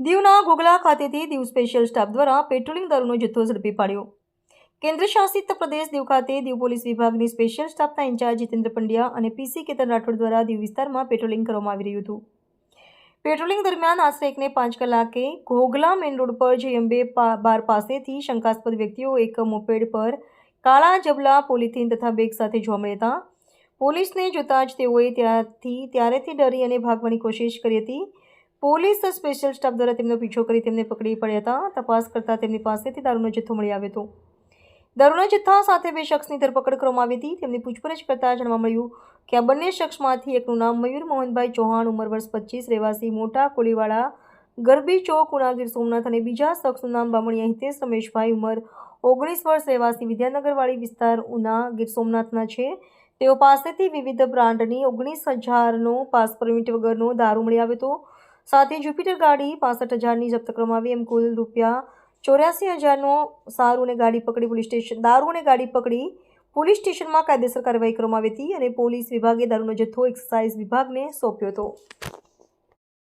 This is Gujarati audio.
દીવના ઘોઘલા ખાતેથી દીવ સ્પેશિયલ સ્ટાફ દ્વારા પેટ્રોલિંગ દારૂનો જથ્થો ઝડપી પાડ્યો। કેન્દ્ર શાસિત પ્રદેશ દીવ ખાતે દીવ પોલીસ વિભાગની સ્પેશિયલ સ્ટાફના ઇન્ચાર્જ જીતેન્દ્ર પંડ્યા અને પીસી કેતન રાઠોડ દ્વારા દીવ વિસ્તારમાં પેટ્રોલિંગ કરવામાં આવી રહ્યું હતું। પેટ્રોલિંગ દરમિયાન આશરે 1:05 કલાકે ઘોઘલા મેઇન રોડ પર જય અંબે બાર પાસેથી શંકાસ્પદ વ્યક્તિઓ એક મોપેડ પર કાળા જબલા પોલિથીન તથા બેગ સાથે જોવા મળ્યા હતા। પોલીસને જોતા જ તેઓએ ત્યારેથી ડરી અને ભાગવાની કોશિશ કરી હતી। પોલીસ સ્પેશિયલ સ્ટાફ દ્વારા તેમનો પીછો કરી તેમને પકડી પડ્યા હતા। તપાસ કરતા તેમની પાસેથી દારૂનો જથ્થો મળી આવ્યો હતો। દારૂના જથ્થા સાથે 2 શખ્સની ધરપકડ કરવામાં આવી હતી। તેમની પૂછપરછ કરતા જાણવા મળ્યું કે આ બંને શખ્સમાંથી એકનું નામ મયુર મોહનભાઈ ચૌહાણ, ઉંમર વર્ષ 25, રહેવાસી મોટા કોલીવાડા, ગરબી ચોક, ઉના, ગીર સોમનાથ અને બીજા શખ્સનું નામ બામણિયા હિતેશ રમેશભાઈ, ઉંમર 19 વર્ષ, રહેવાસી વિદ્યાનગરવાડી વિસ્તાર, ઉના, ગીર સોમનાથના છે। તેઓ પાસેથી વિવિધ બ્રાન્ડની 19,000નો પાસ પરમિટ વગરનો દારૂ મળી આવ્યો હતો। સાથે જ્યુપિટર ગાડી 65,000ની જપ્ત કરવામાં આવી। એમ કુલ ₹84,000નો દારૂ અને ગાડી પકડી પોલીસ સ્ટેશનમાં કાયદેસર કાર્યવાહી કરવામાં આવી હતી અને પોલીસ વિભાગે દારૂનો જથ્થો એક્સાઇઝ વિભાગને સોંપ્યો હતો।